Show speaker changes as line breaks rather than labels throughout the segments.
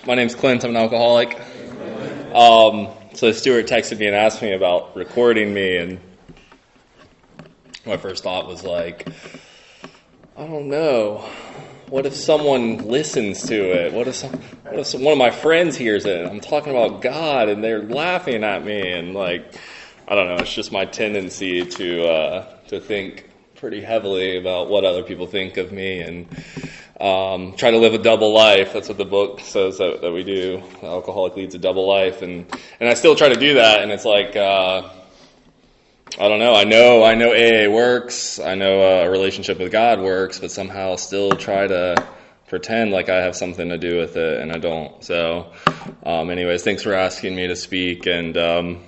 My name's Clint. I'm an alcoholic. So Stuart texted me and asked me about recording me, and my first thought was like, I don't know. What if someone listens to it? What if one of my friends hears it? I'm talking about God, and they're laughing at me, and like, I don't know. It's just my tendency to think pretty heavily about what other people think of me, and try to live a double life. That's what the book says that we do. The alcoholic leads a double life, and I still try to do that. And it's like, I don't know. I know AA works. I know a relationship with God works, but somehow still try to pretend like I have something to do with it, and I don't. So, anyways, thanks for asking me to speak. And I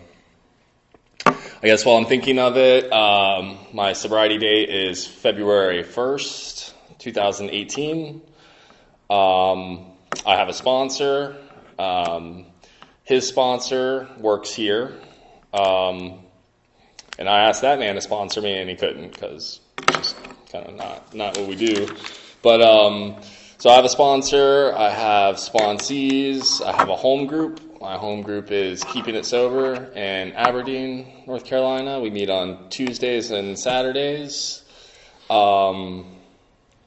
guess while I'm thinking of it, my sobriety date is February 1st. 2018. I have a sponsor. His sponsor works here. And I asked that man to sponsor me, and he couldn't, because it's just kind of not what we do. But so I have a sponsor. I have sponsees. I have a home group. My home group is Keeping It Sober in Aberdeen, North Carolina. We meet on Tuesdays and Saturdays.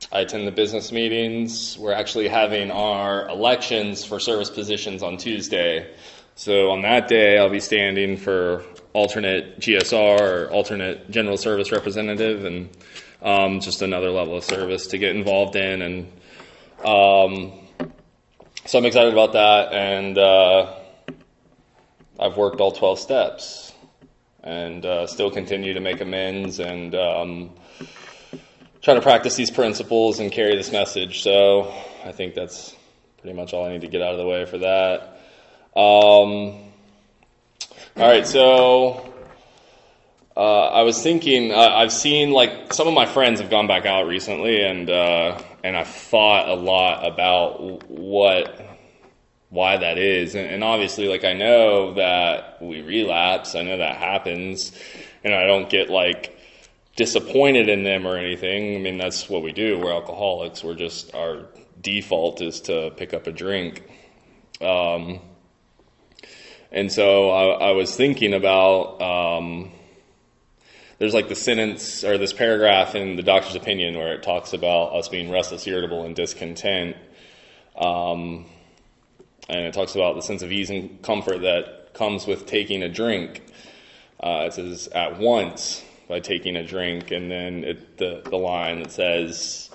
I attend the business meetings. We're actually having our elections for service positions on Tuesday. So on that day, I'll be standing for alternate GSR or alternate general service representative, and just another level of service to get involved in. And so I'm excited about that. And I've worked all 12 steps and still continue to make amends and try to practice these principles and carry this message. So I think that's pretty much all I need to get out of the way for that. All right, so I was thinking, I've seen, like, some of my friends have gone back out recently, and I've thought a lot about why that is. And obviously, like, I know that we relapse. I know that happens, and I don't get, like, disappointed in them or anything. I mean, that's what we do. We're alcoholics. We're just, our default is to pick up a drink. And so I was thinking about, there's like the sentence or this paragraph in the doctor's opinion where it talks about us being restless, irritable, and discontent. And it talks about the sense of ease and comfort that comes with taking a drink. It says, at once, by taking a drink, and then the line that says,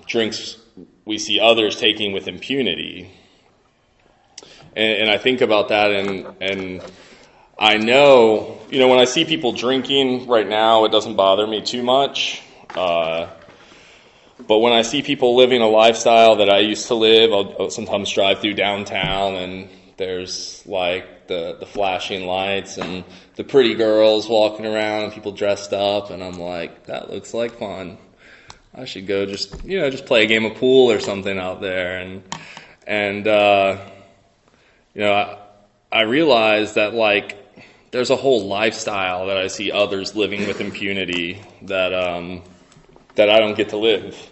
drinks we see others taking with impunity. And I think about that, and I know, when I see people drinking right now, it doesn't bother me too much. But when I see people living a lifestyle that I used to live, I'll sometimes drive through downtown, and there's like the flashing lights and the pretty girls walking around and people dressed up, and I'm like, that looks like fun. I should go just play a game of pool or something out there. And I realize that, like, there's a whole lifestyle that I see others living with impunity that I don't get to live.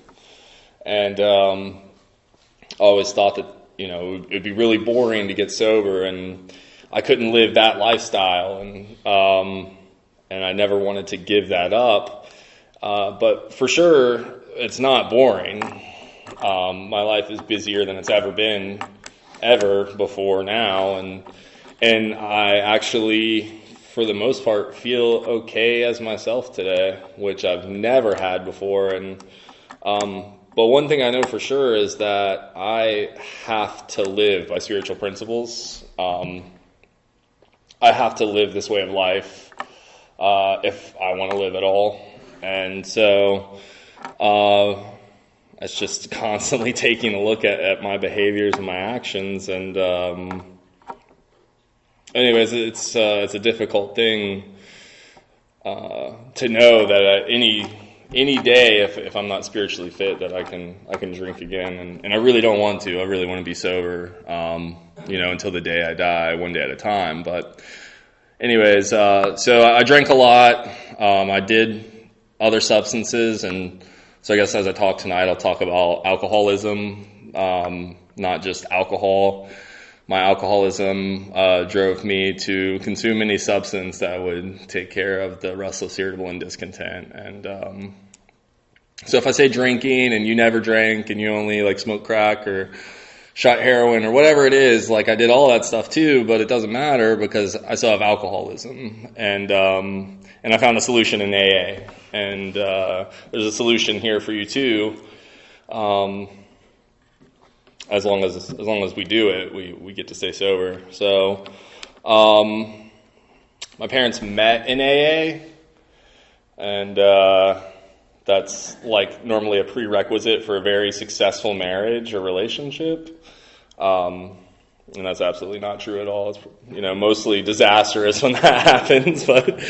And I always thought that, it'd be really boring to get sober, and I couldn't live that lifestyle, and I never wanted to give that up. But for sure, it's not boring. My life is busier than it's ever been, ever before now, and I actually, for the most part, feel okay as myself today, which I've never had before. And but one thing I know for sure is that I have to live by spiritual principles. I have to live this way of life if I want to live at all. And so it's just constantly taking a look at my behaviors and my actions. And anyways, it's a difficult thing to know that any day, if I'm not spiritually fit, that I can drink again, and I really don't want to. I really want to be sober, until the day I die, one day at a time. But anyways, so I drank a lot. I did other substances, and so I guess as I talk tonight, I'll talk about alcoholism, not just alcohol. My alcoholism drove me to consume any substance that would take care of the restless, irritable, and discontent. And so if I say drinking and you never drank and you only like smoked crack or shot heroin or whatever it is, like I did all that stuff too, but it doesn't matter because I still have alcoholism. And I found a solution in AA. And there's a solution here for you too. As long as we do it, we get to stay sober. So, my parents met in AA, and that's like normally a prerequisite for a very successful marriage or relationship. And that's absolutely not true at all. It's, mostly disastrous when that happens. But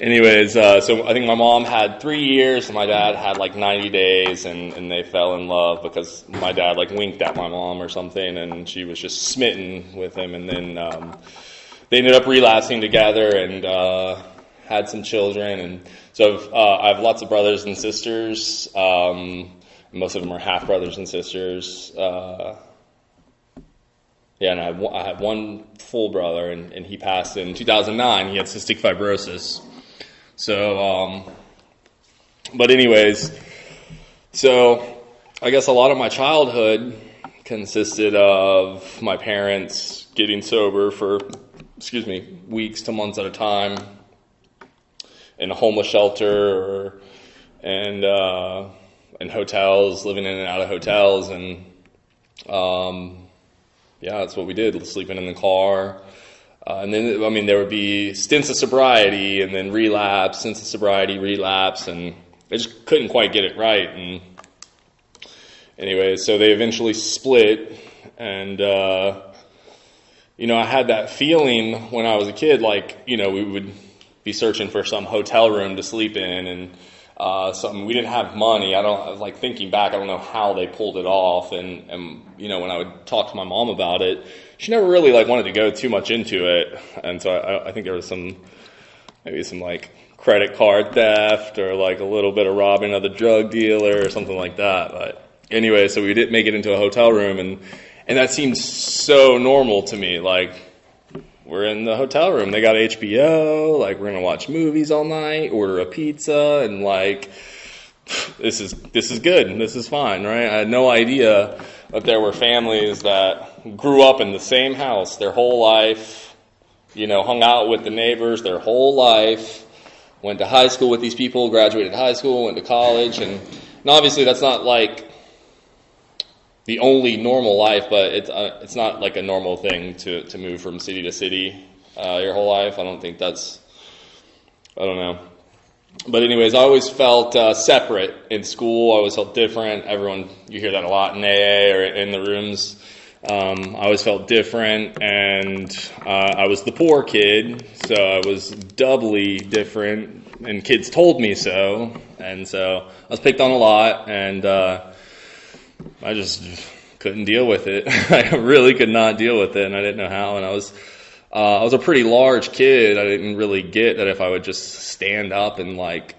anyways, so I think my mom had 3 years and my dad had like 90 days and they fell in love because my dad like winked at my mom or something and she was just smitten with him. And then they ended up relapsing together and had some children. And so I have lots of brothers and sisters. Most of them are half brothers and sisters. And I have one full brother, and he passed in 2009. He had cystic fibrosis. So, but anyways, so I guess a lot of my childhood consisted of my parents getting sober for, weeks to months at a time in a homeless shelter and hotels, living in and out of hotels, and that's what we did, sleeping in the car. And then, there would be stints of sobriety and then relapse, stints of sobriety, relapse, and they just couldn't quite get it right. And anyway, so they eventually split. And, I had that feeling when I was a kid, like, we would be searching for some hotel room to sleep in and something. We didn't have money. I was like thinking back, I don't know how they pulled it off. And when I would talk to my mom about it, she never really like wanted to go too much into it. And so I think there was maybe some like credit card theft or like a little bit of robbing of the drug dealer or something like that. But anyway, so we did make it into a hotel room and that seemed so normal to me. Like, we're in the hotel room. They got HBO. Like, we're gonna watch movies all night, order a pizza, and like, this is good. This is fine, right? I had no idea that there were families that grew up in the same house their whole life. Hung out with the neighbors their whole life. Went to high school with these people. Graduated high school. Went to college, and obviously that's not like the only normal life, but it's not like a normal thing to move from city to city your whole life. I don't know. But anyways, I always felt separate in school. I always felt different. You hear that a lot in AA or in the rooms. I always felt different, and I was the poor kid, so I was doubly different, and kids told me so. And so I was picked on a lot, and I just couldn't deal with it. I really could not deal with it, and I didn't know how. And I was a pretty large kid. I didn't really get that if I would just stand up and like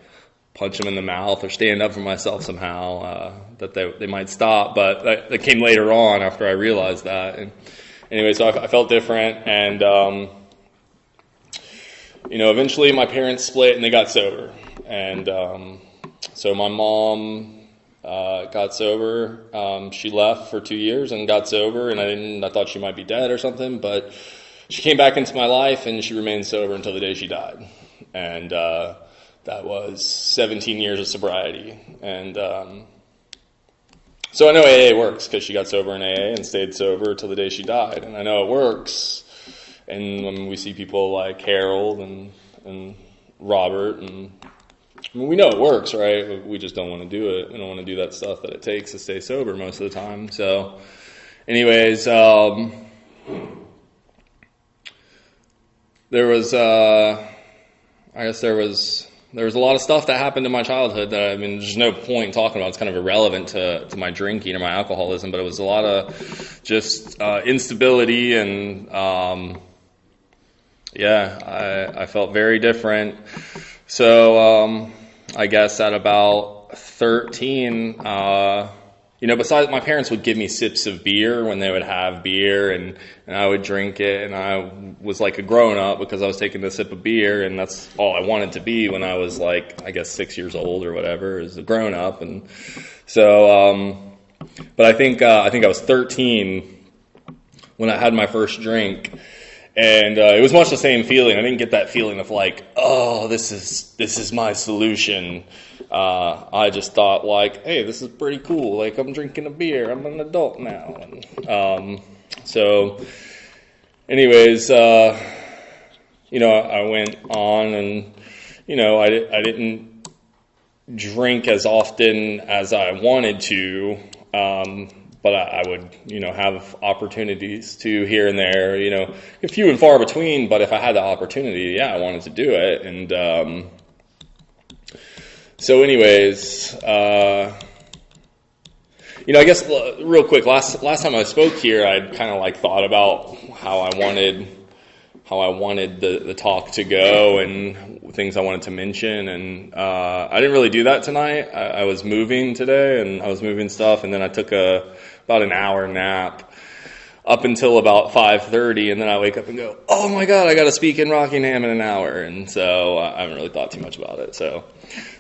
punch them in the mouth or stand up for myself somehow, that they might stop. But that came later on after I realized that. And anyway, so I felt different, and eventually my parents split and they got sober. And so my mom got sober. She left for 2 years and got sober, and I thought she might be dead or something, but she came back into my life and she remained sober until the day she died. And that was 17 years of sobriety. And so I know AA works because she got sober in AA and stayed sober till the day she died. And I know it works. And when we see people like Harold and Robert, and we know it works, right? We just don't want to do it. We don't want to do that stuff that it takes to stay sober most of the time. So anyways, there was a lot of stuff that happened in my childhood that, there's no point talking about. It's kind of irrelevant to my drinking or my alcoholism, but it was a lot of just instability, and I felt very different. So I guess at about 13, besides my parents would give me sips of beer when they would have beer, and I would drink it, and I was like a grown up because I was taking a sip of beer, and that's all I wanted to be when I was like, I guess 6 years old or whatever, as a grown up. And so, but I think I was 13 when I had my first drink. And it was much the same feeling. I didn't get that feeling of like, oh, this is my solution. I just thought like, hey, this is pretty cool. Like, I'm drinking a beer. I'm an adult now. And, so, anyways, I went on, and I didn't drink as often as I wanted to. But I would, have opportunities to here and there, few and far between. But if I had the opportunity, I wanted to do it. And so anyways, I guess real quick, last time I spoke here, I'd kind of like thought about how I wanted the talk to go and things I wanted to mention. And I didn't really do that tonight. I was moving today, and I was moving stuff, and then I took about an hour nap up until about 5:30, and then I wake up and go, oh my God, I got to speak in Rockingham in an hour. And so I haven't really thought too much about it. So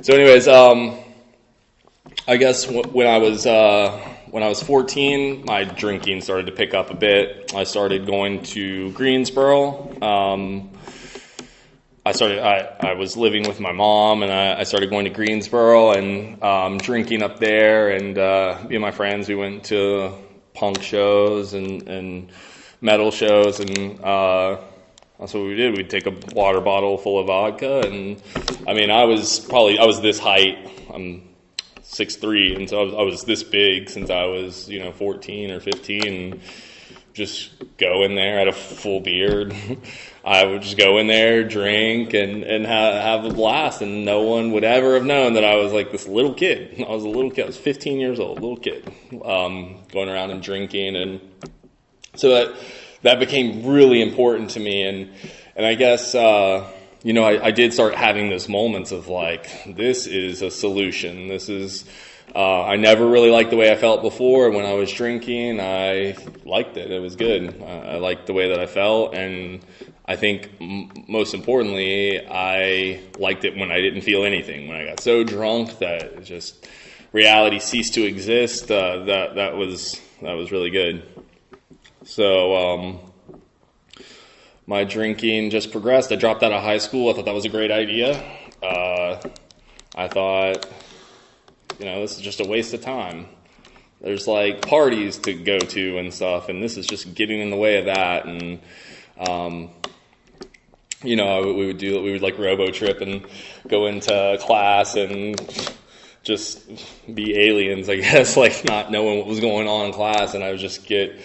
anyways, I guess when I was 14, my drinking started to pick up a bit. I started going to Greensboro. I was living with my mom, and I started going to Greensboro and drinking up there. And me and my friends, we went to punk shows and metal shows, and that's what we did. We'd take a water bottle full of vodka, and I was this height. I'm 6'3", and so I was this big since I was 14 or 15. And just go in there, I had a full beard. I would just go in there, drink, and have a blast, and no one would ever have known that I was like this little kid. I was a little kid. I was 15 years old, little kid, going around and drinking, and so that became really important to me. And I guess I did start having those moments of like, this is a solution. This is. I never really liked the way I felt before. When I was drinking, I liked it. It was good. I liked the way that I felt, and I think most importantly, I liked it when I didn't feel anything. When I got so drunk that just reality ceased to exist, that was really good. So my drinking just progressed. I dropped out of high school. I thought that was a great idea. I thought, this is just a waste of time. There's like parties to go to and stuff, and this is just getting in the way of that. And we would like robo trip and go into class and just be aliens, I guess, like not knowing what was going on in class, and I would just get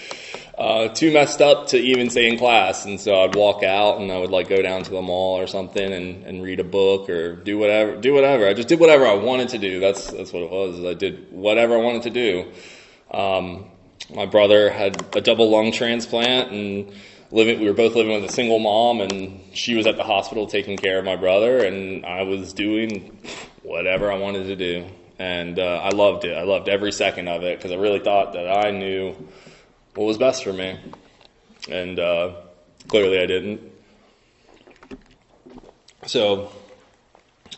too messed up to even stay in class. And so I'd walk out, and I would like go down to the mall or something and read a book or do whatever. I just did whatever I wanted to do. That's what it was. I did whatever I wanted to do. My brother had a double lung transplant, and we were both living with a single mom, and she was at the hospital taking care of my brother, and I was doing whatever I wanted to do. And I loved it. I loved every second of it because I really thought that I knew what was best for me. And clearly I didn't. So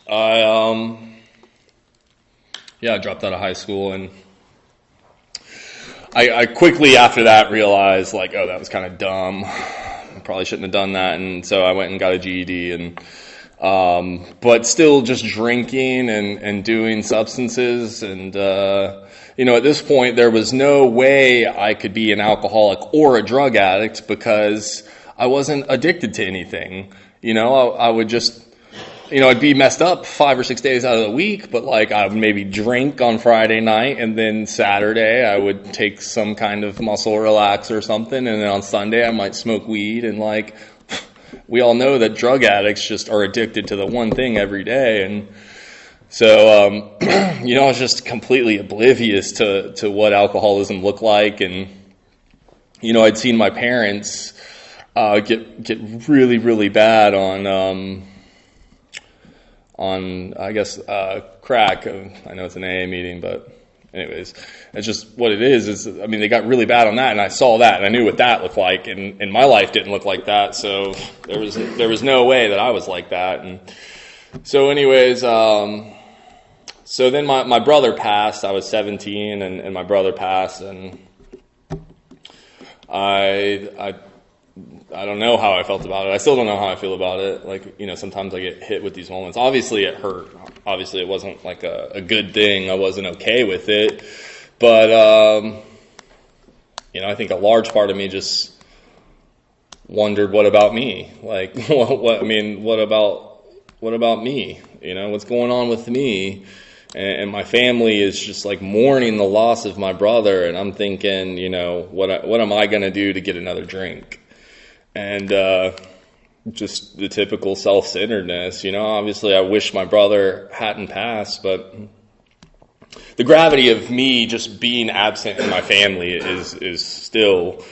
I dropped out of high school, and I quickly after that realized like, oh, that was kind of dumb. I probably shouldn't have done that. And so I went and got a GED, and but still just drinking and doing substances. And at this point there was no way I could be an alcoholic or a drug addict because I wasn't addicted to anything. I would just, I'd be messed up 5 or 6 days out of the week, but like I would maybe drink on Friday night, and then Saturday I would take some kind of muscle relaxer or something, and then on Sunday I might smoke weed. And like, we all know that drug addicts just are addicted to the one thing every day. And so, I was just completely oblivious to what alcoholism looked like. And, I'd seen my parents get really, really bad on I guess, crack. I know it's an AA meeting, but anyways, it's just what it is, I mean, they got really bad on that, and I saw that, and I knew what that looked like, and my life didn't look like that, so there was no way that I was like that. And so anyways, so then my brother passed. I was 17, and my brother passed, and I don't know how I felt about it. I still don't know how I feel about it. Like, sometimes I get hit with these moments. Obviously, it hurt. Obviously, it wasn't like a good thing. I wasn't okay with it. But, I think a large part of me just wondered, what about me? Like, what about me? What's going on with me? And my family is just like mourning the loss of my brother. And I'm thinking, what am I going to do to get another drink? And just the typical self-centeredness, obviously I wish my brother hadn't passed, but the gravity of me just being absent in my family is still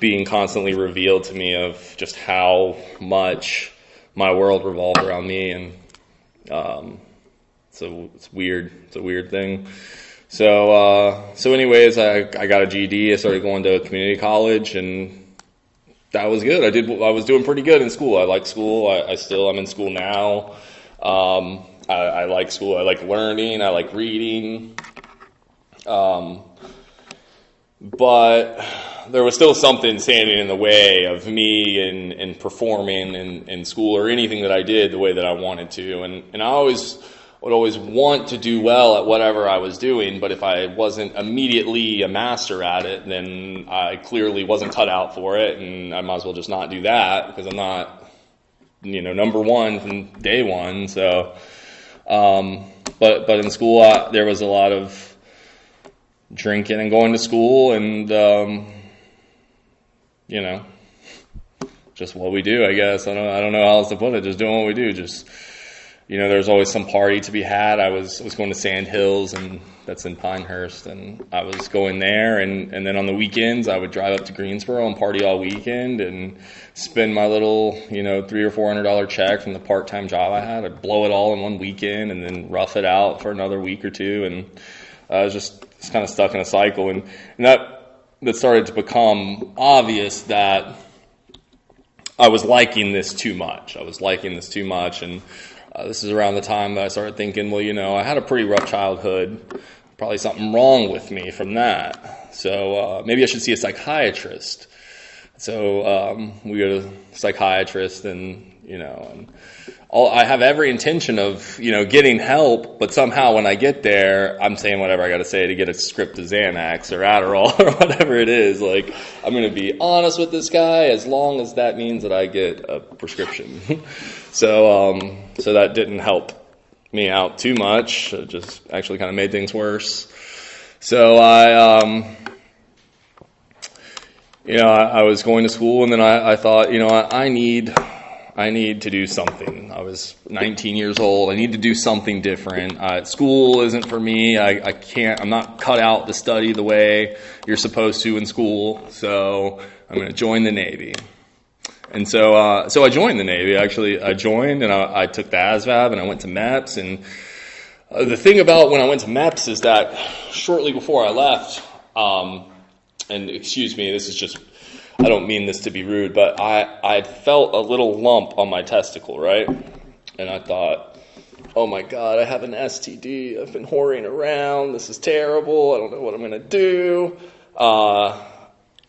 being constantly revealed to me, of just how much my world revolved around me. And so it's weird. It's a weird thing. So anyways, I got a GED. I started going to community college, and that was good. I was doing pretty good in school. I like school. I'm in school now. I like school. I like learning. I like reading. But there was still something standing in the way of me and performing in school, or anything that I did the way that I wanted to. And I would always want to do well at whatever I was doing, but if I wasn't immediately a master at it, then I clearly wasn't cut out for it, and I might as well just not do that, because I'm not, number one from day one. So, but in school, there was a lot of drinking and going to school, and just what we do, I guess. I don't know how else to put it. Just doing what we do. Just, there's always some party to be had. I was going to Sand Hills, and that's in Pinehurst, and I was going there, and then on the weekends I would drive up to Greensboro and party all weekend and spend my little, $300 or $400 check from the part-time job I had. I'd blow it all in one weekend and then rough it out for another week or two, and I was just kind of stuck in a cycle, and that started to become obvious that I was liking this too much. And this is around the time that I started thinking, well, I had a pretty rough childhood. Probably something wrong with me from that. So maybe I should see a psychiatrist. So we go to a psychiatrist, and I have every intention of getting help, but somehow when I get there, I'm saying whatever I got to say to get a script of Xanax or Adderall or whatever it is. Like, I'm going to be honest with this guy, as long as that means that I get a prescription. So that didn't help me out too much. It just actually kind of made things worse. So I was going to school, and then I thought, I need to do something. I was 19 years old. I need to do something different. School isn't for me. I'm not cut out to study the way you're supposed to in school. So I'm going to join the Navy. And so I joined the Navy. Actually, I joined, and I took the ASVAB, and I went to MEPS. And the thing about when I went to MEPS is that shortly before I left, and excuse me, this is just, I don't mean this to be rude, but I felt a little lump on my testicle, right? And I thought, oh my God, I have an STD. I've been whoring around. This is terrible. I don't know what I'm going to do.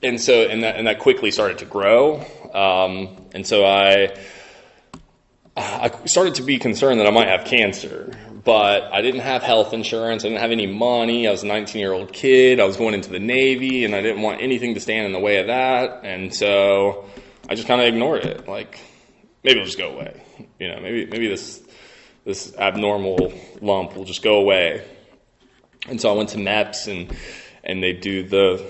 And that quickly started to grow. And so I started to be concerned that I might have cancer, but I didn't have health insurance. I didn't have any money. I was a 19-year-old kid. I was going into the Navy, and I didn't want anything to stand in the way of that. And so I just kind of ignored it. Like, maybe it'll just go away. Maybe this abnormal lump will just go away. And so I went to MEPS, and they do the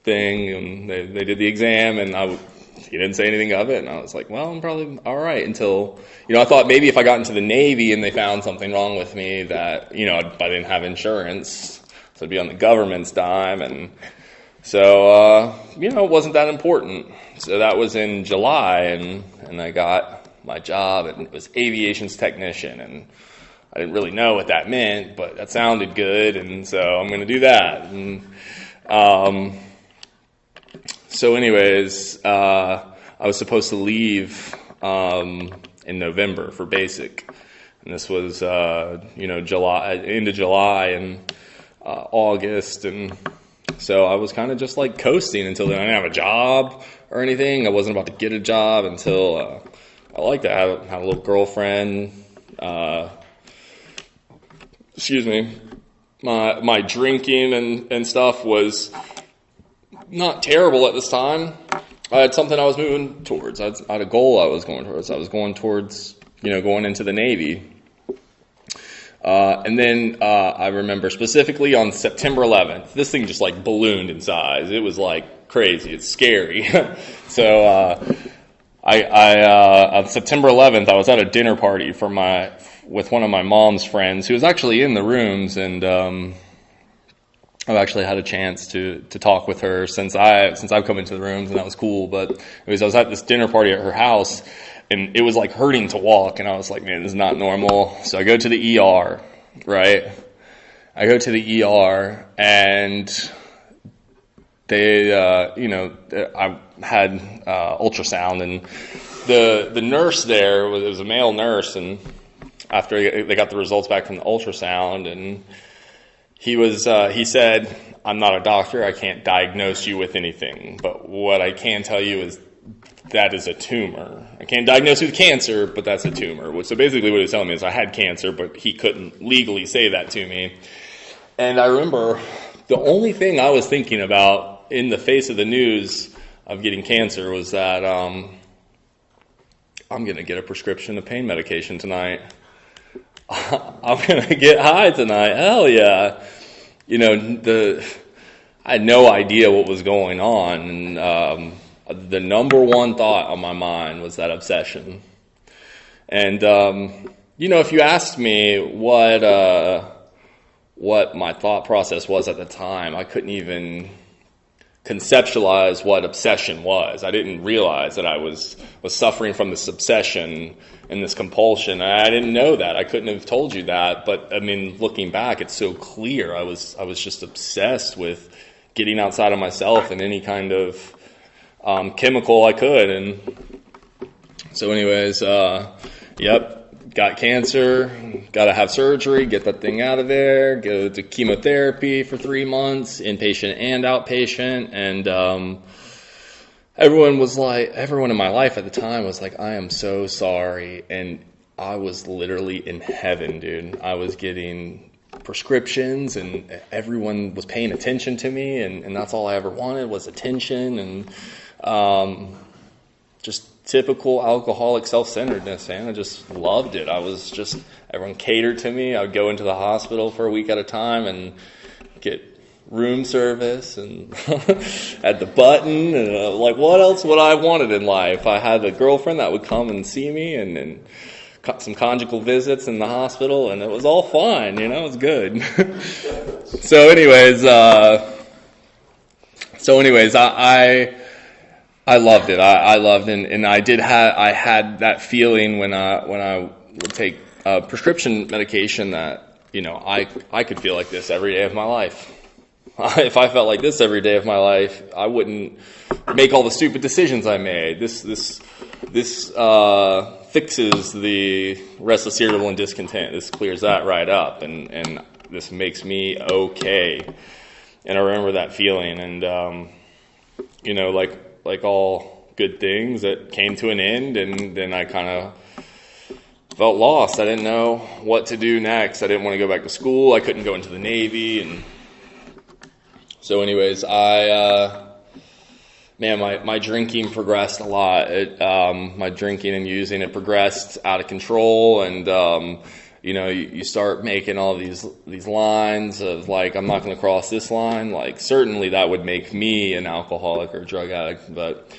thing, and they did the exam, and he didn't say anything of it, and I was like, well, I'm probably all right, until, I thought maybe if I got into the Navy and they found something wrong with me, that, I didn't have insurance, so it'd be on the government's dime, and so, it wasn't that important. So that was in July, and I got my job, and it was aviations technician, and I didn't really know what that meant, but that sounded good, and so I'm going to do that. And so anyways, I was supposed to leave in November for basic, and this was July, end of July, and August, and so I was kind of just like coasting until then. I didn't have a job or anything. I wasn't about to get a job until I liked to have a little girlfriend. My drinking and stuff was not terrible at this time. I had something I was moving towards. I had a goal I was going towards. I was going towards, going into the Navy. And then I remember specifically on September 11th, this thing just like ballooned in size. It was like crazy. It's scary. So on September 11th, I was at a dinner party with one of my mom's friends who was actually in the rooms, and I've actually had a chance to talk with her since I've come into the rooms, and that was cool. But I was at this dinner party at her house, and it was like hurting to walk, and I was like, man, this is not normal. So I go to the ER, right? I go to the ER, and they, I had ultrasound, and the nurse there was a male nurse, and after they got the results back from the ultrasound, and he said, I'm not a doctor, I can't diagnose you with anything, but what I can tell you is that is a tumor. I can't diagnose you with cancer, but that's a tumor. So basically what he was telling me is I had cancer, but he couldn't legally say that to me. And I remember the only thing I was thinking about in the face of the news of getting cancer was that I'm going to get a prescription of pain medication tonight. I'm going to get high tonight. Hell yeah. I had no idea what was going on. And the number one thought on my mind was that obsession. And, if you asked me what my thought process was at the time, I couldn't even conceptualize what obsession was. I didn't realize that I was suffering from this obsession and this compulsion. I didn't know that. I couldn't have told you that. But I mean, looking back, it's so clear. I was just obsessed with getting outside of myself and any kind of chemical I could. And so anyways, got cancer, got to have surgery, get that thing out of there, go to chemotherapy for 3 months, inpatient and outpatient. And everyone in my life at the time was like, I am so sorry. And I was literally in heaven, dude. I was getting prescriptions, and everyone was paying attention to me, and that's all I ever wanted was attention, and just typical alcoholic self-centeredness, man. I just loved it. Everyone catered to me. I would go into the hospital for a week at a time and get room service, and had the button, and what else would I wanted in life? I had a girlfriend that would come and see me, and some conjugal visits in the hospital, and it was all fine, it was good. So anyways, I loved it. I loved it, and I had that feeling when I would take prescription medication that I could feel like this every day of my life. If I felt like this every day of my life, I wouldn't make all the stupid decisions I made. This fixes the restless, irritable, and discontent. This clears that right up, and this makes me okay. And I remember that feeling, and like all good things, that came to an end, and then I kind of felt lost. I didn't know what to do next. I didn't want to go back to school. I couldn't go into the Navy, and so anyways, my drinking progressed a lot. My drinking and using, it progressed out of control, and you start making all these lines of like, I'm not going to cross this line. Like, certainly that would make me an alcoholic or a drug addict, but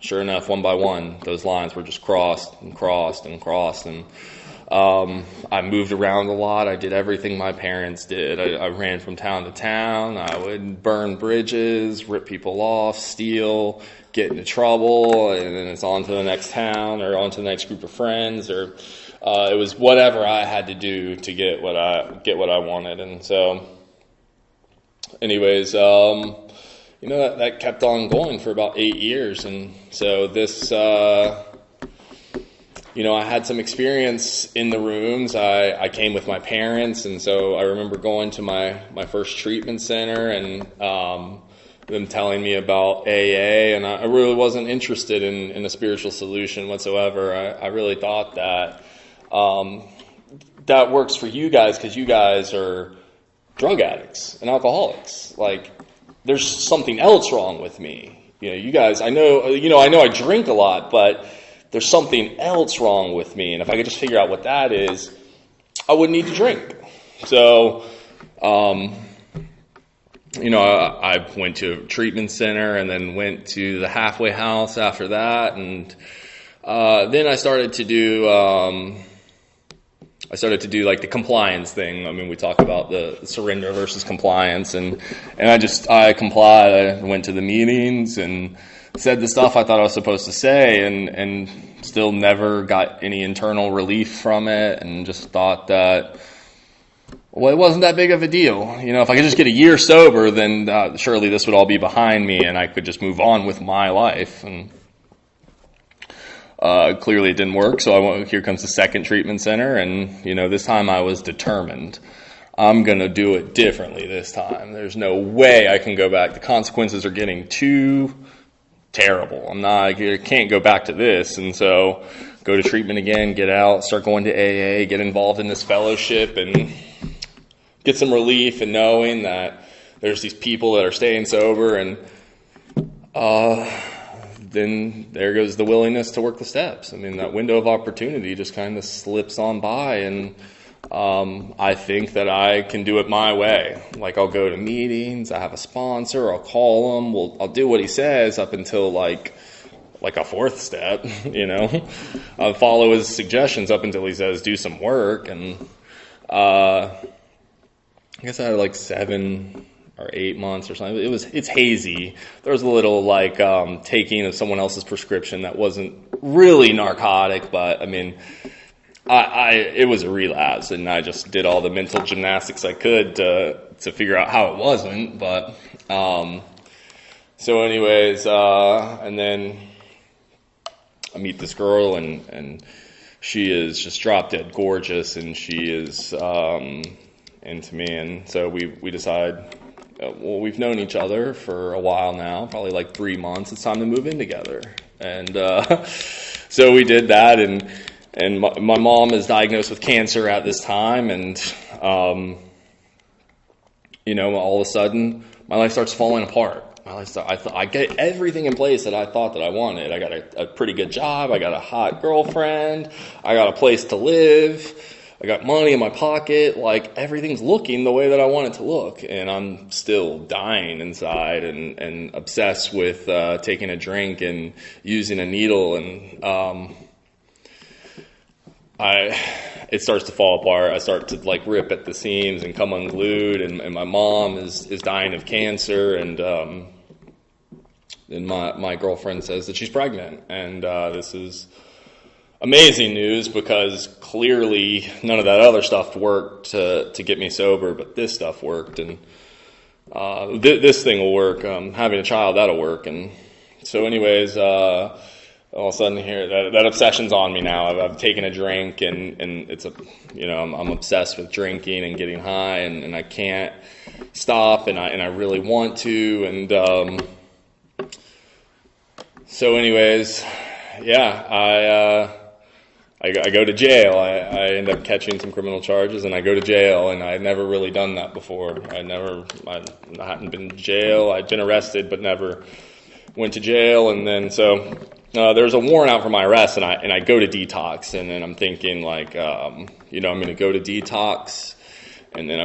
sure enough, one by one, those lines were just crossed and crossed and crossed, and I moved around a lot. I did everything my parents did. I ran from town to town. I would burn bridges, rip people off, steal, get into trouble, and then it's on to the next town or on to the next group of friends. Or It was whatever I had to do to get what I wanted. And so, anyways, that kept on going for about 8 years. And so this, I had some experience in the rooms. I came with my parents, and so I remember going to my first treatment center and them telling me about AA, and I really wasn't interested in a spiritual solution whatsoever. I really thought that that works for you guys because you guys are drug addicts and alcoholics. Like, there's something else wrong with me. You guys, I know I drink a lot, but there's something else wrong with me. And if I could just figure out what that is, I wouldn't need to drink. So, I went to a treatment center and then went to the halfway house after that. And then I started to do like the compliance thing. I mean, we talk about the surrender versus compliance, and I complied. I went to the meetings and said the stuff I thought I was supposed to say, and still never got any internal relief from it, and just thought that, well, it wasn't that big of a deal. If I could just get a year sober, then surely this would all be behind me, and I could just move on with my life. And clearly it didn't work, so here comes the second treatment center, and this time I was determined. I'm going to do it differently this time. There's no way I can go back. The consequences are getting too terrible. I can't go back to this. And so go to treatment again, get out, start going to AA, get involved in this fellowship, and get some relief in knowing that there's these people that are staying sober. And then there goes the willingness to work the steps. I mean, that window of opportunity just kind of slips on by, and I think that I can do it my way. Like, I'll go to meetings, I have a sponsor, I'll call him, I'll do what he says up until like a fourth step, I'll follow his suggestions up until he says do some work. And I guess I had like 7 or 8 months or something. It's hazy. There was a little taking of someone else's prescription that wasn't really narcotic, but I mean, it was a relapse, and I just did all the mental gymnastics I could to figure out how it wasn't. But so anyways, and then I meet this girl, and she is just drop dead gorgeous, and she is into me, and so we decide. Well, we've known each other for a while now, probably like 3 months. It's time to move in together, and so we did that, and my mom is diagnosed with cancer at this time, and all of a sudden my life starts falling apart. I get everything in place that I thought that I wanted. I got a pretty good job. I got a hot girlfriend. I got a place to live. I got money in my pocket. Like, everything's looking the way that I want it to look, and I'm still dying inside and obsessed with taking a drink and using a needle, and it starts to fall apart. I start to rip at the seams and come unglued, and my mom is dying of cancer, and my girlfriend says that she's pregnant, and this is amazing news, because clearly none of that other stuff worked to get me sober, but this stuff worked, and this thing will work. Having a child, that'll work. And so anyways, all of a sudden here, that obsession's on me now. I've taken a drink, and it's I'm obsessed with drinking and getting high, and I can't stop, and I really want to. And so anyways, yeah, I go to jail. I end up catching some criminal charges, and I go to jail, and I'd never really done that before. I hadn't been to jail. I'd been arrested, but never went to jail. And then so there's a warrant out for my arrest, and I go to detox, and then I'm thinking I'm going to go to detox, and then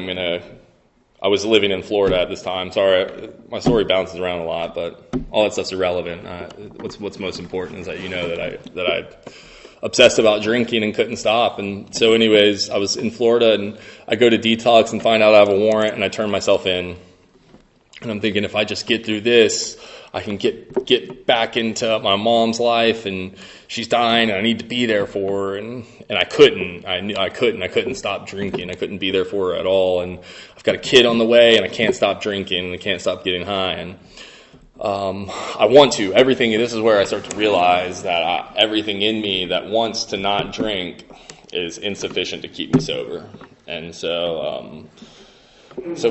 I was living in Florida at this time. Sorry, my story bounces around a lot, but all that stuff's irrelevant. What's most important is that that I obsessed about drinking and couldn't stop. And so anyways, I was in Florida, and I go to detox and find out I have a warrant, and I turn myself in. And I'm thinking, if I just get through this, I can get back into my mom's life, and she's dying, and I need to be there for her, and I couldn't. I knew I couldn't stop drinking. I couldn't be there for her at all, and I've got a kid on the way, and I can't stop drinking, and I can't stop getting high, and I want to. This is where I start to realize that everything in me that wants to not drink is insufficient to keep me sober. And so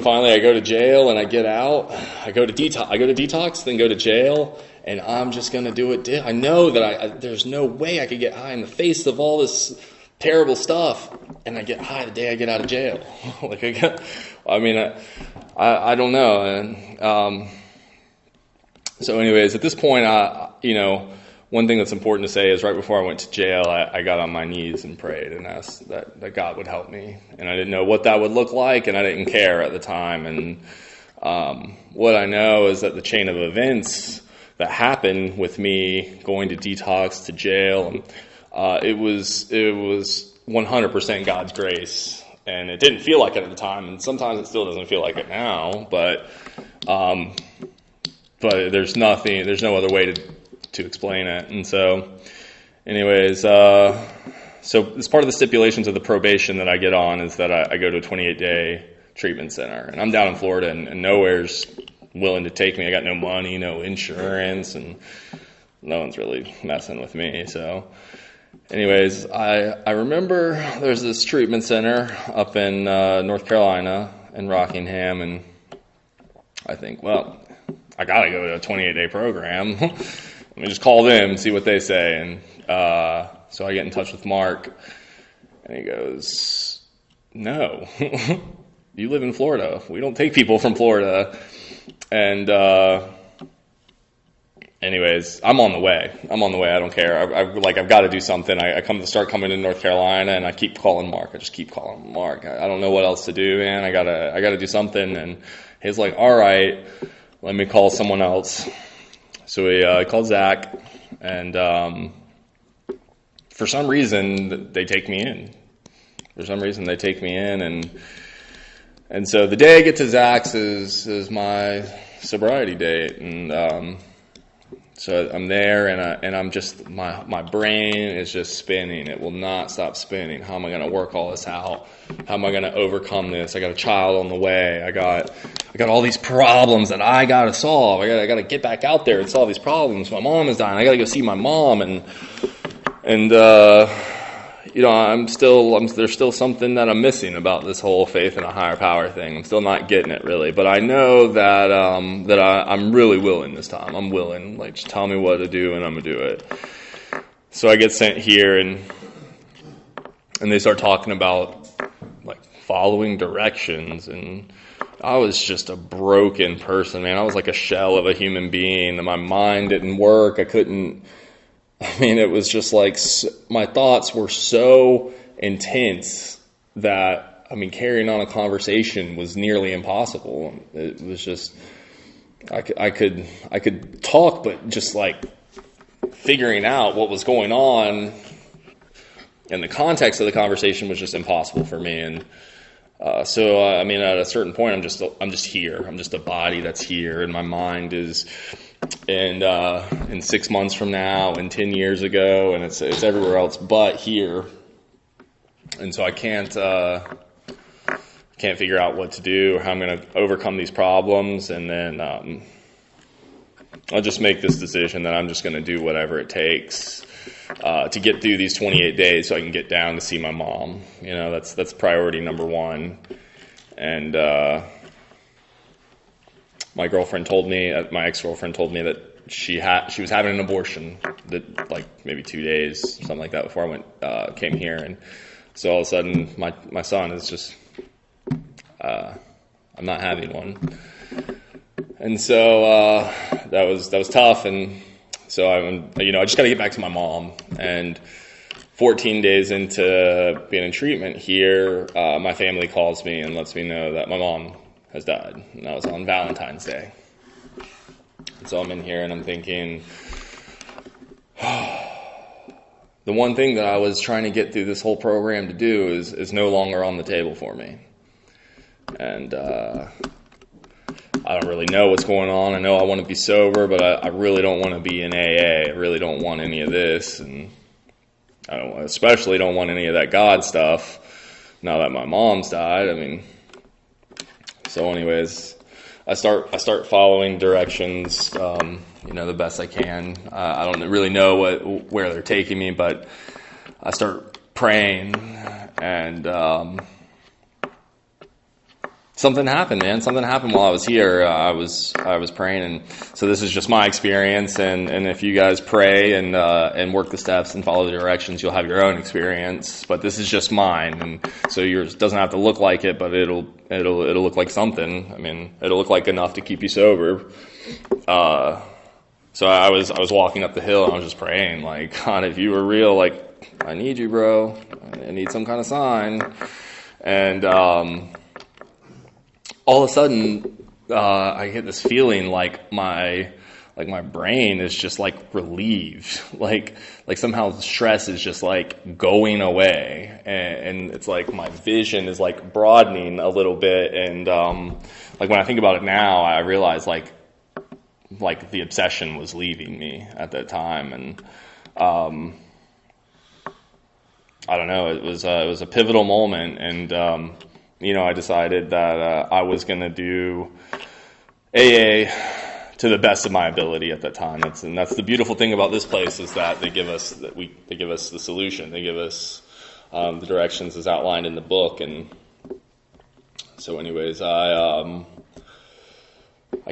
finally I go to jail and I get out. I go to detox, then go to jail, and I'm just going to do it. I know that there's no way I could get high in the face of all this terrible stuff, and I get high the day I get out of jail. I don't know. And, so anyways, at this point, one thing that's important to say is right before I went to jail, I got on my knees and prayed and asked that God would help me. And I didn't know what that would look like, and I didn't care at the time. And what I know is that the chain of events that happened with me going to detox, to jail, it was 100% God's grace. And it didn't feel like it at the time, and sometimes it still doesn't feel like it now, but there's no other way to explain it. And so anyways, so as part of the stipulations of the probation that I get on is that I go to a 28-day treatment center. And I'm down in Florida, and nowhere's willing to take me. I got no money, no insurance, and no one's really messing with me. So anyways, I remember there's this treatment center up in North Carolina in Rockingham, and I think, well, I got to go to a 28-day program. Let me just call them and see what they say. And so I get in touch with Mark, and he goes, no, you live in Florida. We don't take people from Florida. And anyways, I'm on the way. I don't care. I've got to do something. I start coming to North Carolina, and I keep calling Mark. I just keep calling Mark. I don't know what else to do, man. I gotta do something. And he's like, all right, let me call someone else. So he called Zach, and for some reason they take me in. And so the day I get to Zach's is my sobriety date, and so I'm there, and I'm just my brain is just spinning. It will not stop spinning. How am I going to work all this out? How am I going to overcome this? I got a child on the way. I got all these problems that I got to solve. I got to get back out there and solve these problems. My mom is dying. I got to go see my mom, and there's still something that I'm missing about this whole faith in a higher power thing. I'm still not getting it really, but I know that I'm really willing this time. I'm willing. Like, just tell me what to do, and I'm gonna do it. So I get sent here, and they start talking about like following directions, and I was just a broken person, man. I was like a shell of a human being, and my mind didn't work. It was just like my thoughts were so intense that, carrying on a conversation was nearly impossible. It was just, I could talk, but just like figuring out what was going on and the context of the conversation was just impossible for me. And so at a certain point, I'm just here. I'm just a body that's here, and my mind is in 6 months from now, and 10 years ago, and it's everywhere else but here. And so I can't figure out what to do or how I'm going to overcome these problems. And then I'll just make this decision that I'm just going to do whatever it takes to get through these 28 days so I can get down to see my mom. That's priority number one. And my ex-girlfriend told me that she was having an abortion that like maybe 2 days, something like that, before I came here. And so all of a sudden my son is just, I'm not having one. And so that was tough. And so I just got to get back to my mom. And 14 days into being in treatment here, my family calls me and lets me know that my mom has died. And that was on Valentine's Day. And so I'm in here and I'm thinking, the one thing that I was trying to get through this whole program to do is no longer on the table for me. And I don't really know what's going on. I know I want to be sober, but I really don't want to be in AA. I really don't want any of this, and especially don't want any of that God stuff now that my mom's died. I mean, so anyways, I start following directions, the best I can. I don't really know where they're taking me, but I start praying, and something happened, man. Something happened while I was here. I was praying, and so this is just my experience. And if you guys pray and work the steps and follow the directions, you'll have your own experience. But this is just mine, and so yours doesn't have to look like it, but it'll look like something. I mean, it'll look like enough to keep you sober. So I was walking up the hill, and I was just praying, like, God, if you were real, like, I need you, bro. I need some kind of sign. And all of a sudden, I get this feeling like my brain is just like relieved, like somehow stress is just like going away, and it's like my vision is like broadening a little bit, and like when I think about it now, I realize like the obsession was leaving me at that time, and I don't know, it was a pivotal moment, and I decided that I was going to do AA to the best of my ability at that time. That's the beautiful thing about this place, is that they give us the solution. They give us the directions as outlined in the book. And so, anyways, I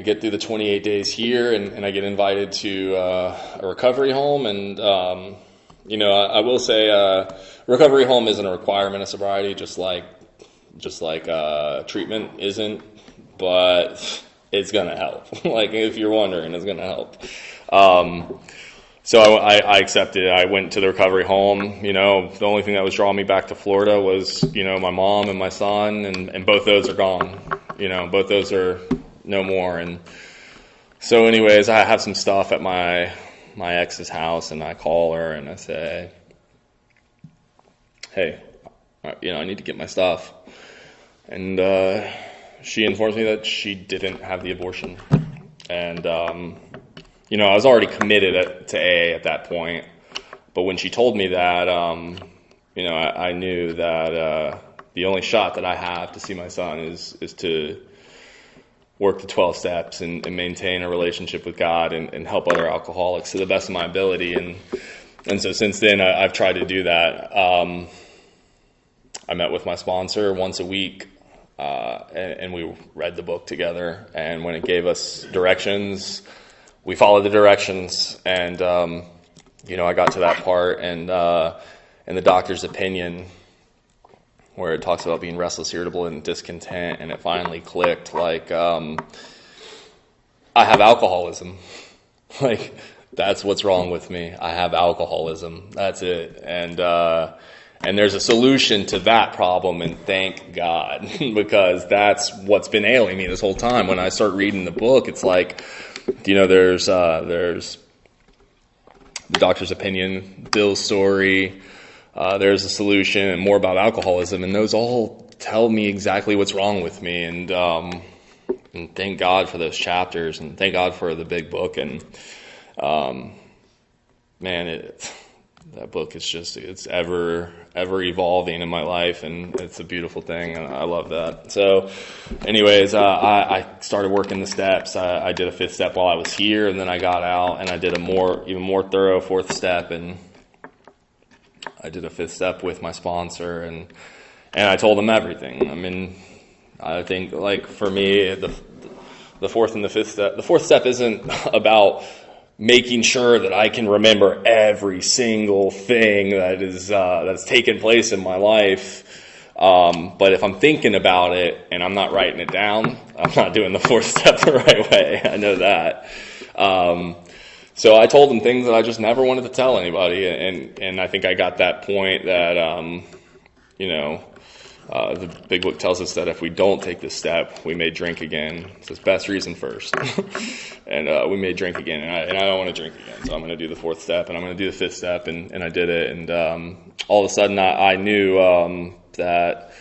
get through the 28 days here, and I get invited to a recovery home. And I will say, recovery home isn't a requirement of sobriety, just like treatment isn't, but it's gonna help. Like, if you're wondering, it's gonna help. So I accepted. I went to the recovery home. The only thing that was drawing me back to Florida was my mom and my son, and both those are gone. Both those are no more. And so anyways, I have some stuff at my ex's house, and I call her and I say, hey, I need to get my stuff. And she informs me that she didn't have the abortion. And, I was already committed to AA at that point. But when she told me that, I knew that the only shot that I have to see my son is to work the 12 steps and maintain a relationship with God and help other alcoholics to the best of my ability. And so since then, I've tried to do that. I met with my sponsor once a week, and we read the book together. And when it gave us directions, we followed the directions. And, I got to that part, and in the doctor's opinion, where it talks about being restless, irritable, and discontent, and it finally clicked, like, I have alcoholism. Like, that's what's wrong with me. I have alcoholism. That's it. And there's a solution to that problem, and thank God, because that's what's been ailing me this whole time. When I start reading the book, it's like, there's the doctor's opinion, Bill's story, there's a solution, and more about alcoholism, and those all tell me exactly what's wrong with me. And thank God for those chapters, and thank God for the big book. And that book is just, it's ever evolving in my life, and it's a beautiful thing, and I love that. So anyways, I started working the steps. I did a 5th step while I was here, and then I got out, and I did even more thorough 4th step, and I did a 5th step with my sponsor, and I told him everything. I mean, I think, like, for me, the 4th and the 5th step, the 4th step isn't about making sure that I can remember every single thing that's taken place in my life. But if I'm thinking about it and I'm not writing it down, I'm not doing the 4th step the right way. I know that. So I told him things that I just never wanted to tell anybody, and I think I got that point that the big book tells us that if we don't take this step, we may drink again. It says best reason first. And we may drink again, and I don't want to drink again. So I'm going to do the 4th step, and I'm going to do the 5th step, and I did it. And all of a sudden, I knew that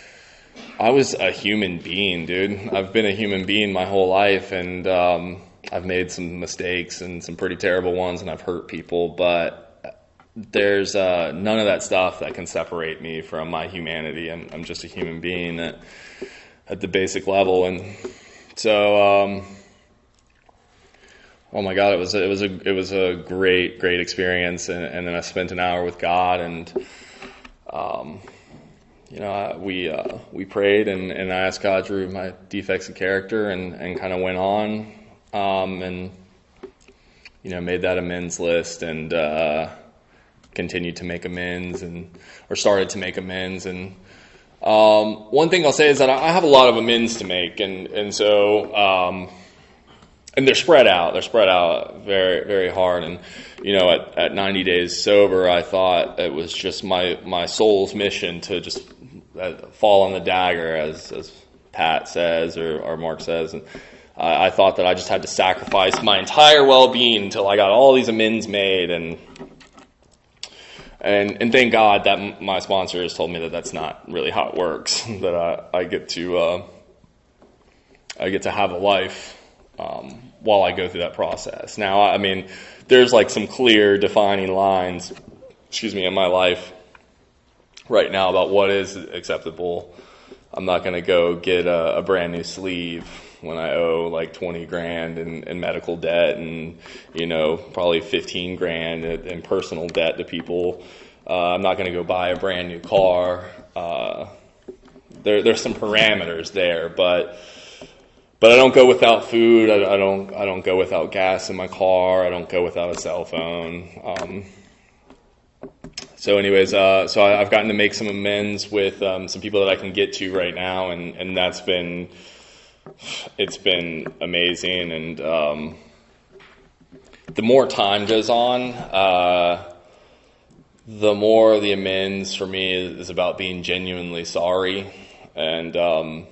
I was a human being, dude. I've been a human being my whole life, and I've made some mistakes and some pretty terrible ones, and I've hurt people, but there's none of that stuff that can separate me from my humanity. I'm just a human being at the basic level, and so oh my God, it was a great experience, and then I spent an hour with God, and we prayed, and I asked God to remove my defects of character, and kind of went on, and made that amends list, and continued to make amends, or started to make amends, and one thing I'll say is that I have a lot of amends to make, and so. And they're spread out. They're spread out very, very hard. And, at 90 days sober, I thought it was just my soul's mission to just fall on the dagger, as Pat says or Mark says. And I thought that I just had to sacrifice my entire well-being until I got all these amends made. And thank God that my sponsor has told me that that's not really how it works. That I get to have a life. While I go through that process. Now, I mean, there's like some clear defining lines, in my life right now about what is acceptable. I'm not going to go get a brand new sleeve when I owe like 20 grand in medical debt and, probably 15 grand in personal debt to people. I'm not going to go buy a brand new car. There's some parameters there, but I don't go without food. I don't go without gas in my car. I don't go without a cell phone. So I've gotten to make some amends with some people that I can get to right now, and it's been amazing. And the more time goes on, the more the amends for me is about being genuinely sorry and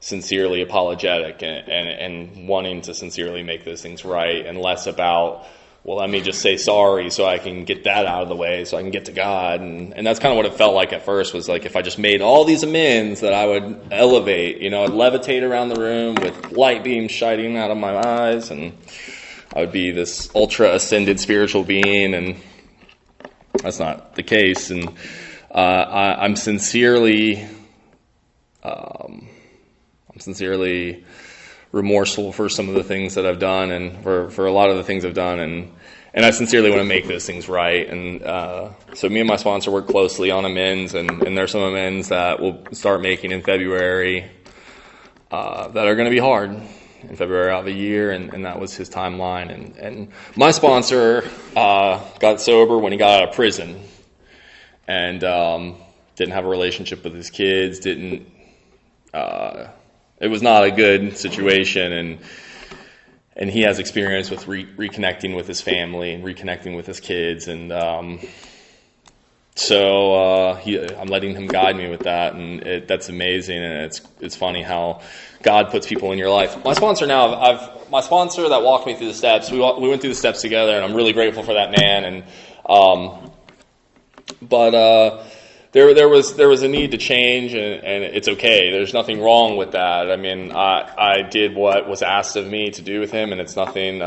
sincerely apologetic and wanting to sincerely make those things right, and less about, well, let me just say sorry so I can get that out of the way so I can get to God. And that's kind of what it felt like at first, was like if I just made all these amends that I would elevate, I'd levitate around the room with light beams shining out of my eyes, and I would be this ultra ascended spiritual being, and that's not the case. And I'm sincerely remorseful for some of the things that I've done, and for a lot of the things I've done, and I sincerely want to make those things right. And so me and my sponsor work closely on amends, and there's some amends that we'll start making in February that are going to be hard in February of the year, and that was his timeline. And my sponsor got sober when he got out of prison, and didn't have a relationship with his kids, it was not a good situation, and he has experience with reconnecting with his family and reconnecting with his kids, and I'm letting him guide me with that, and that's amazing. And it's funny how God puts people in your life. My sponsor that walked me through the steps. We went through the steps together, and I'm really grateful for that man. And There was a need to change, and it's okay. There's nothing wrong with that. I mean, I did what was asked of me to do with him, and it's nothing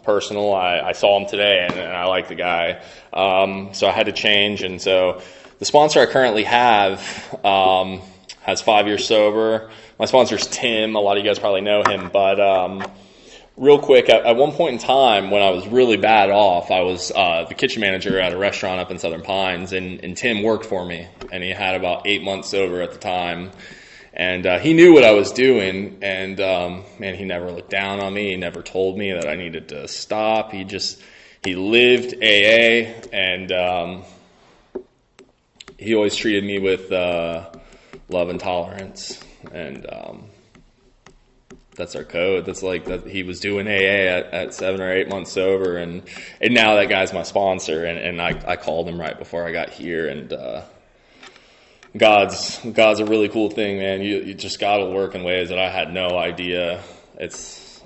personal. I saw him today, and I like the guy. So I had to change, and so the sponsor I currently have has 5 years sober. My sponsor's Tim. A lot of you guys probably know him, but real quick, at one point in time when I was really bad off, I was the kitchen manager at a restaurant up in Southern Pines, and Tim worked for me, and he had about 8 months sober at the time, and he knew what I was doing, and man, he never looked down on me. He never told me that I needed to stop. He lived AA, and he always treated me with love and tolerance, and that's our code. That's like that. He was doing AA at 7 or 8 months sober, and now that guy's my sponsor. And I called him right before I got here. And God's a really cool thing, man. You just God will work in ways that I had no idea. It's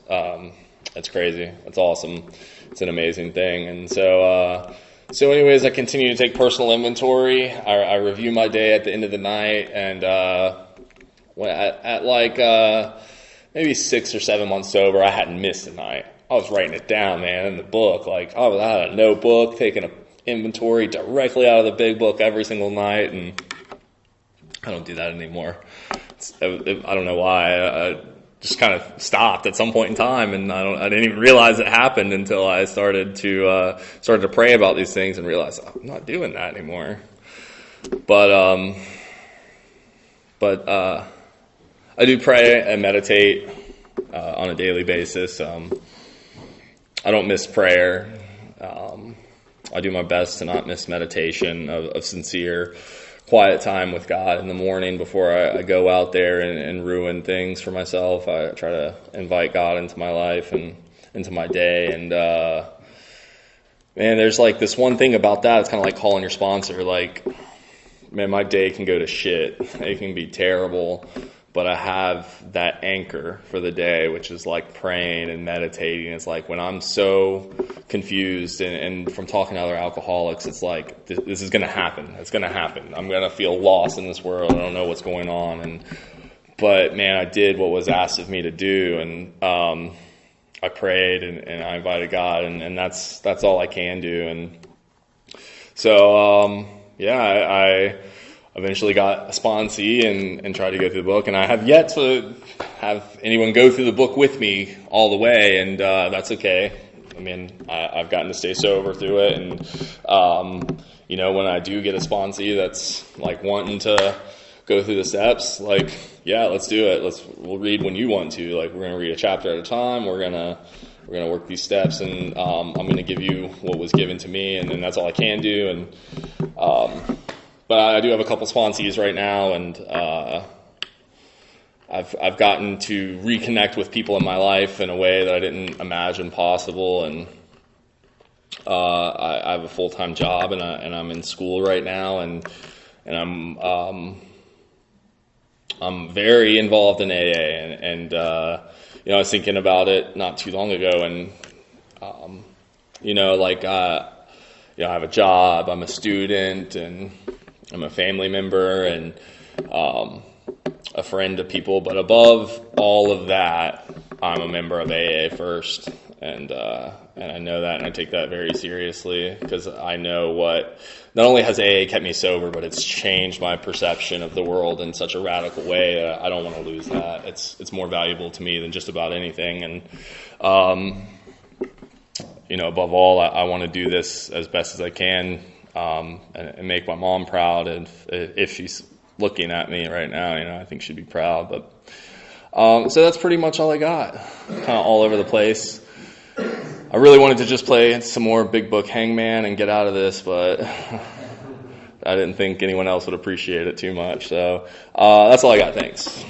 crazy. It's awesome. It's an amazing thing. And so So anyways, I continue to take personal inventory. I review my day at the end of the night, and at like maybe 6 or 7 months sober, I hadn't missed a night. I was writing it down, man, in the book. Like, I had a notebook, taking an inventory directly out of the big book every single night, and I don't do that anymore. I don't know why. I just kind of stopped at some point in time, and I didn't even realize it happened until I started to pray about these things and realized I'm not doing that anymore. But I do pray and meditate on a daily basis. I don't miss prayer. I do my best to not miss meditation of sincere, quiet time with God in the morning before I go out there and ruin things for myself. I try to invite God into my life and into my day. And man, there's like this one thing about that. It's kind of like calling your sponsor. Like, man, my day can go to shit. It can be terrible. But I have that anchor for the day, which is like praying and meditating. It's like when I'm so confused and from talking to other alcoholics, it's like, this is going to happen. It's going to happen. I'm going to feel lost in this world. I don't know what's going on. But man, I did what was asked of me to do. And I prayed and I invited God, and that's all I can do. And so, I eventually got a sponsee and tried to go through the book, and I have yet to have anyone go through the book with me all the way, and that's okay. I mean, I've gotten to stay sober through it, and when I do get a sponsee that's like wanting to go through the steps, like, yeah, let's do it. We'll read when you want to. Like, we're gonna read a chapter at a time. We're gonna work these steps, and I'm gonna give you what was given to me, and then that's all I can do. And but I do have a couple sponsees right now, and I've gotten to reconnect with people in my life in a way that I didn't imagine possible. And I have a full-time job, and I'm in school right now, and I'm very involved in AA, and I was thinking about it not too long ago, and I have a job, I'm a student, and I'm a family member and a friend to people, but above all of that, I'm a member of AA first, and I know that, and I take that very seriously, because I know what not only has AA kept me sober, but it's changed my perception of the world in such a radical way that I don't want to lose that. It's more valuable to me than just about anything, and above all, I want to do this as best as I can. And make my mom proud, and if she's looking at me right now, I think she'd be proud. But so that's pretty much all I got, kind of all over the place. I really wanted to just play some more Big Book Hangman and get out of this, but I didn't think anyone else would appreciate it too much. So that's all I got. Thanks.